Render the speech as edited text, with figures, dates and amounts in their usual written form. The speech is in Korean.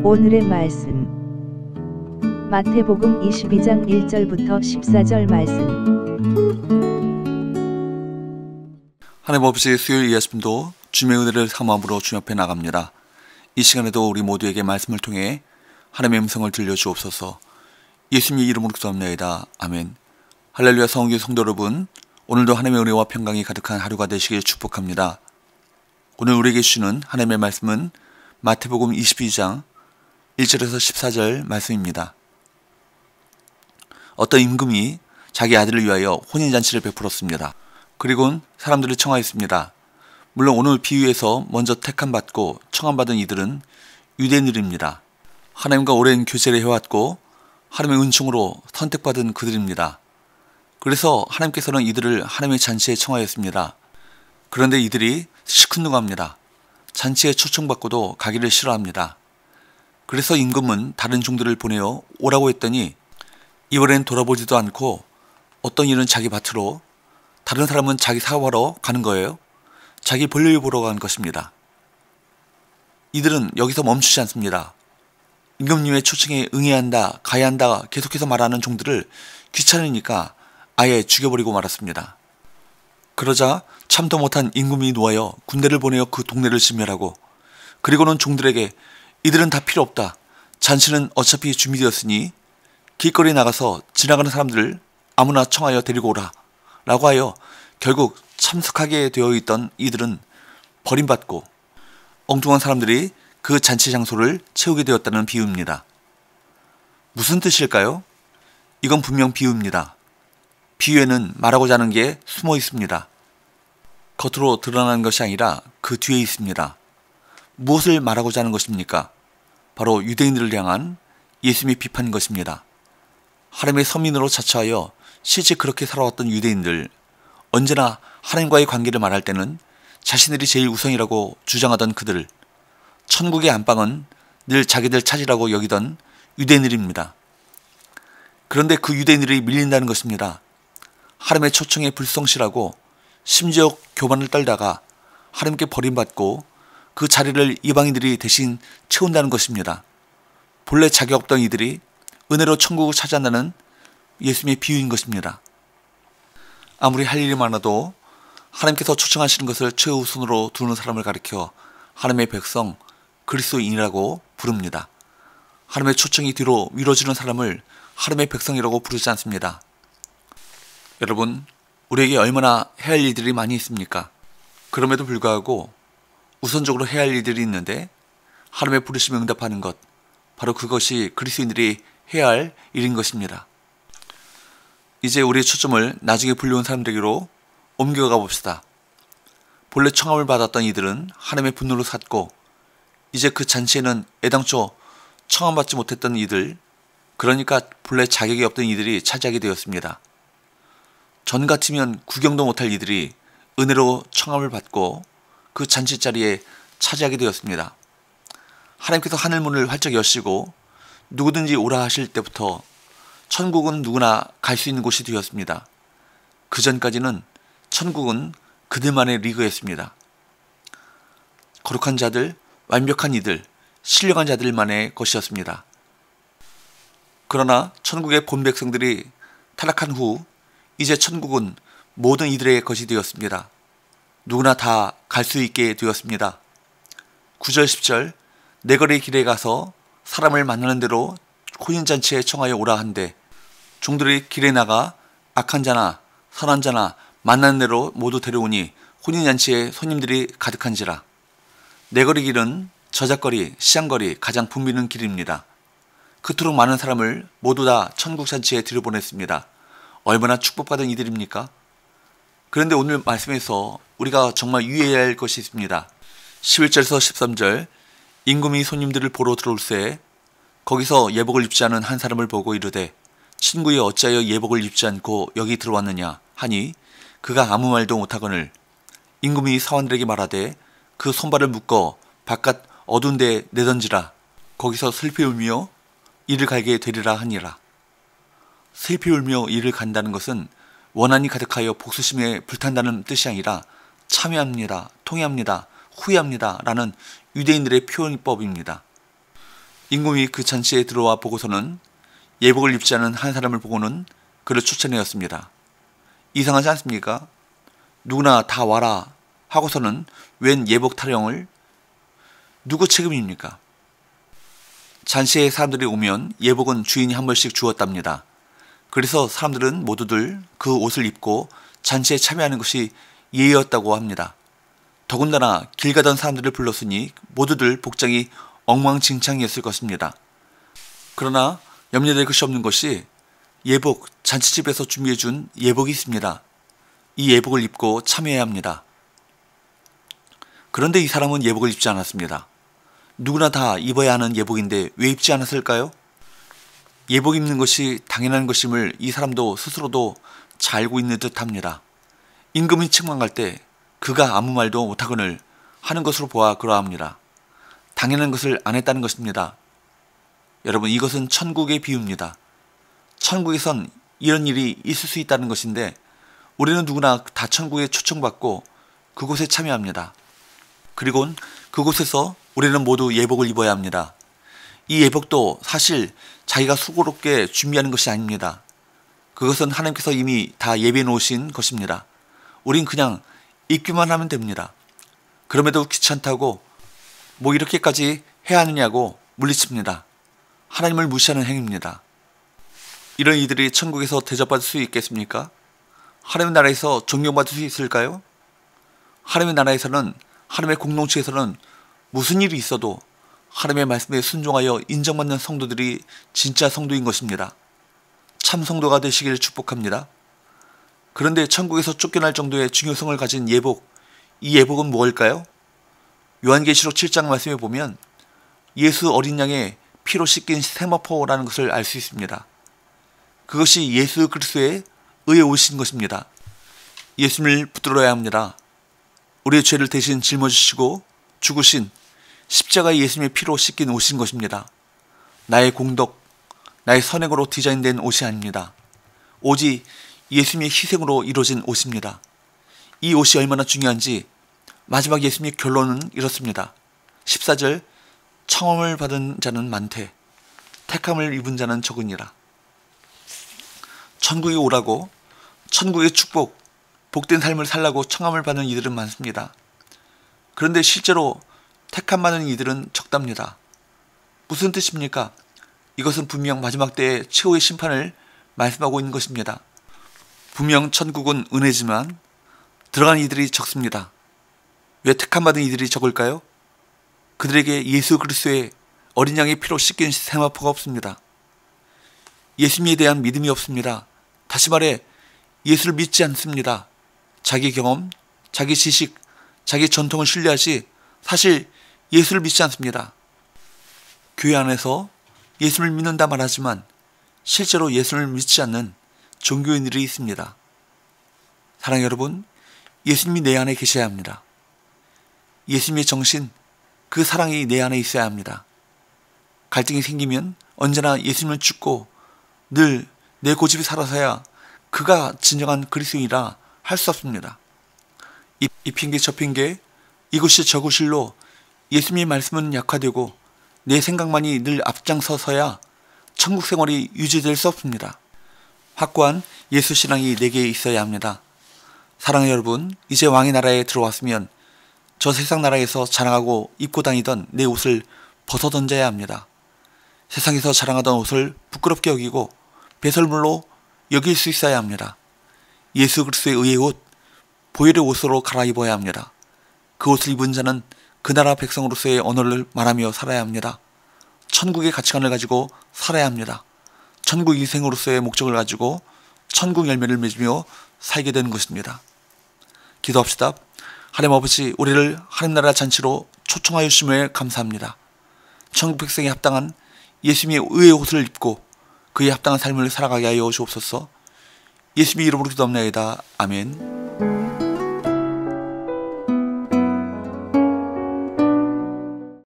오늘의 말씀 마태복음 22장 1절부터 14절 말씀. 하나님 아버지, 수요일 이 아침도 주님의 은혜를 사모함으로 주님 앞에 나갑니다. 이 시간에도 우리 모두에게 말씀을 통해 하나님의 음성을 들려주옵소서. 예수님의 이름으로 기도합니다. 아멘. 할렐루야. 성교 성도 여러분, 오늘도 하나님의 은혜와 평강이 가득한 하루가 되시길 축복합니다. 오늘 우리에게 주시는 하나님의 말씀은 마태복음 22장 1절에서 14절 말씀입니다. 어떤 임금이 자기 아들을 위하여 혼인잔치를 베풀었습니다. 그리고는 사람들을 청하였습니다. 물론 오늘 비유에서 먼저 택함받고 청함받은 이들은 유대인들입니다. 하나님과 오랜 교제를 해왔고 하나님의 은총으로 선택받은 그들입니다. 그래서 하나님께서는 이들을 하나님의 잔치에 청하였습니다. 그런데 이들이 시큰둥합니다. 잔치에 초청받고도 가기를 싫어합니다. 그래서 임금은 다른 종들을 보내어 오라고 했더니 이번엔 돌아보지도 않고 어떤 이는 자기 밭으로, 다른 사람은 자기 사업하러 가는 거예요. 자기 볼일 보러 간 것입니다. 이들은 여기서 멈추지 않습니다. 임금님의 초청에 응해야 한다, 가야 한다 계속해서 말하는 종들을 귀찮으니까 아예 죽여버리고 말았습니다. 그러자 참도 못한 임금이 노하여 군대를 보내어 그 동네를 진멸하고, 그리고는 종들에게 이들은 다 필요 없다, 잔치는 어차피 준비되었으니 길거리에 나가서 지나가는 사람들을 아무나 청하여 데리고 오라 라고 하여 결국 참석하게 되어 있던 이들은 버림받고 엉뚱한 사람들이 그 잔치 장소를 채우게 되었다는 비유입니다. 무슨 뜻일까요? 이건 분명 비유입니다. 비유에는 말하고자 하는 게 숨어 있습니다. 겉으로 드러나는 것이 아니라 그 뒤에 있습니다. 무엇을 말하고자 하는 것입니까? 바로 유대인들을 향한 예수님의 비판인 것입니다. 하나님의 서민으로 자처하여 실제 그렇게 살아왔던 유대인들, 언제나 하나님과의 관계를 말할 때는 자신들이 제일 우선이라고 주장하던 그들, 천국의 안방은 늘 자기들 차지라고 여기던 유대인들입니다. 그런데 그 유대인들이 밀린다는 것입니다. 하나님의 초청에 불성실하고 심지어 교만을 떨다가 하나님께 버림받고 그 자리를 이방인들이 대신 채운다는 것입니다. 본래 자격 없던 이들이 은혜로 천국을 차지한다는 예수님의 비유인 것입니다. 아무리 할 일이 많아도 하나님께서 초청하시는 것을 최우선으로 두는 사람을 가리켜 하나님의 백성, 그리스도인이라고 부릅니다. 하나님의 초청이 뒤로 미뤄지는 사람을 하나님의 백성이라고 부르지 않습니다. 여러분, 우리에게 얼마나 해야 할 일들이 많이 있습니까? 그럼에도 불구하고 우선적으로 해야 할 일들이 있는데 하나님의 부르심에 응답하는 것, 바로 그것이 그리스도인들이 해야 할 일인 것입니다. 이제 우리의 초점을 나중에 불려온 사람들에게로 옮겨가 봅시다. 본래 청함을 받았던 이들은 하나님의 분노를 샀고, 이제 그 잔치에는 애당초 청함받지 못했던 이들, 그러니까 본래 자격이 없던 이들이 차지하게 되었습니다. 전 같으면 구경도 못할 이들이 은혜로 청함을 받고 그 잔치 자리에 차지하게 되었습니다. 하나님께서 하늘문을 활짝 여시고 누구든지 오라 하실 때부터 천국은 누구나 갈 수 있는 곳이 되었습니다. 그 전까지는 천국은 그들만의 리그였습니다. 거룩한 자들, 완벽한 이들, 신령한 자들만의 것이었습니다. 그러나 천국의 본 백성들이 타락한 후 이제 천국은 모든 이들의 것이 되었습니다. 누구나 다 갈 수 있게 되었습니다. 9절 10절 내거리 길에 가서 사람을 만나는 대로 혼인잔치에 청하여 오라 한데, 종들이 길에 나가 악한 자나 선한 자나 만나는 대로 모두 데려오니 혼인잔치에 손님들이 가득한지라. 내거리 길은 저작거리, 시장거리 가장 붐비는 길입니다. 그토록 많은 사람을 모두 다 천국 잔치에 들여보냈습니다. 얼마나 축복받은 이들입니까? 그런데 오늘 말씀에서 우리가 정말 유의해야 할 것이 있습니다. 11절에서 13절 임금이 손님들을 보러 들어올새 거기서 예복을 입지 않은 한 사람을 보고 이르되 친구여 어찌하여 예복을 입지 않고 여기 들어왔느냐 하니 그가 아무 말도 못하거늘 임금이 사원들에게 말하되 그 손발을 묶어 바깥 어두운 데 내던지라. 거기서 슬피 울며 이를 갈게 되리라 하니라. 슬피 울며 이를 간다는 것은 원한이 가득하여 복수심에 불탄다는 뜻이 아니라 참여합니다, 통회합니다, 후회합니다 라는 유대인들의 표현법입니다. 임금이 그 잔치에 들어와 보고서는 예복을 입지 않은 한 사람을 보고는 그를 쫓아내었습니다. 이상하지 않습니까? 누구나 다 와라 하고서는 웬 예복 타령을? 누구 책임입니까? 잔치에 사람들이 오면 예복은 주인이 한 벌씩 주었답니다. 그래서 사람들은 모두들 그 옷을 입고 잔치에 참여하는 것이 예의였다고 합니다. 더군다나 길 가던 사람들을 불렀으니 모두들 복장이 엉망진창이었을 것입니다. 그러나 염려될 것이 없는 것이 예복, 잔치집에서 준비해준 예복이 있습니다. 이 예복을 입고 참여해야 합니다. 그런데 이 사람은 예복을 입지 않았습니다. 누구나 다 입어야 하는 예복인데 왜 입지 않았을까요? 예복 입는 것이 당연한 것임을 이 사람도 스스로도 잘 알고 있는 듯합니다. 임금이 책망할 때 그가 아무 말도 못하거늘 하는 것으로 보아 그러합니다. 당연한 것을 안 했다는 것입니다. 여러분, 이것은 천국의 비유입니다. 천국에선 이런 일이 있을 수 있다는 것인데 우리는 누구나 다 천국에 초청받고 그곳에 참여합니다. 그리고 그곳에서 우리는 모두 예복을 입어야 합니다. 이 예복도 사실 자기가 수고롭게 준비하는 것이 아닙니다. 그것은 하나님께서 이미 다 예비해 놓으신 것입니다. 우린 그냥 입기만 하면 됩니다. 그럼에도 귀찮다고 뭐 이렇게까지 해야 하느냐고 물리칩니다. 하나님을 무시하는 행위입니다. 이런 이들이 천국에서 대접받을 수 있겠습니까? 하나님의 나라에서 존경받을 수 있을까요? 하나님의 나라에서는, 하나님의 공동체에서는 무슨 일이 있어도 하나님의 말씀에 순종하여 인정받는 성도들이 진짜 성도인 것입니다. 참 성도가 되시길 축복합니다. 그런데 천국에서 쫓겨날 정도의 중요성을 가진 예복, 이 예복은 무엇일까요? 요한계시록 7장 말씀에 보면 예수 어린 양의 피로 씻긴 세마포라는 것을 알 수 있습니다. 그것이 예수 그리스도의 의에 오신 것입니다. 예수님을 붙들어야 합니다. 우리의 죄를 대신 짊어지시고 죽으신 십자가의 예수님의 피로 씻긴 옷인 것입니다. 나의 공덕, 나의 선행으로 디자인된 옷이 아닙니다. 오직 예수님의 희생으로 이루어진 옷입니다. 이 옷이 얼마나 중요한지 마지막 예수님의 결론은 이렇습니다. 14절, 청함을 받은 자는 많되 택함을 입은 자는 적으니라. 천국에 오라고, 천국의 축복, 복된 삶을 살라고 청함을 받는 이들은 많습니다. 그런데 실제로 택함 받는 이들은 적답니다. 무슨 뜻입니까? 이것은 분명 마지막 때의 최후의 심판을 말씀하고 있는 것입니다. 분명 천국은 은혜지만 들어간 이들이 적습니다. 왜 택함 받은 이들이 적을까요? 그들에게 예수 그리스도의 어린 양의 피로 씻긴 세마포가 없습니다. 예수님에 대한 믿음이 없습니다. 다시 말해 예수를 믿지 않습니다. 자기 경험, 자기 지식, 자기 전통을 신뢰하지 사실 예수를 믿지 않습니다. 교회 안에서 예수를 믿는다 말하지만 실제로 예수를 믿지 않는 종교인들이 있습니다. 사랑하는 여러분, 예수님이 내 안에 계셔야 합니다. 예수님의 정신, 그 사랑이 내 안에 있어야 합니다. 갈등이 생기면 언제나 예수님을 죽고 늘 내 고집이 살아서야 그가 진정한 그리스도인이라 할 수 없습니다. 이 핑계 저 핑계, 이곳이 저곳일로 예수님의 말씀은 약화되고 내 생각만이 늘 앞장서서야 천국 생활이 유지될 수 없습니다. 확고한 예수 신앙이 내게 있어야 합니다. 사랑하는 여러분, 이제 왕의 나라에 들어왔으면 저 세상 나라에서 자랑하고 입고 다니던 내 옷을 벗어 던져야 합니다. 세상에서 자랑하던 옷을 부끄럽게 여기고 배설물로 여길 수 있어야 합니다. 예수 그리스도의 의의 옷, 보혈의 옷으로 갈아입어야 합니다. 그 옷을 입은 자는 그 나라 백성으로서의 언어를 말하며 살아야 합니다. 천국의 가치관을 가지고 살아야 합니다. 천국 인생으로서의 목적을 가지고 천국 열매를 맺으며 살게 되는 것입니다. 기도합시다. 하나님 아버지, 우리를 하나님 나라 잔치로 초청하여 주심에 감사합니다. 천국 백성에 합당한 예수님의 의의 옷을 입고 그에 합당한 삶을 살아가게 하여 주옵소서. 예수님의 이름으로 기도합나이다. 아멘.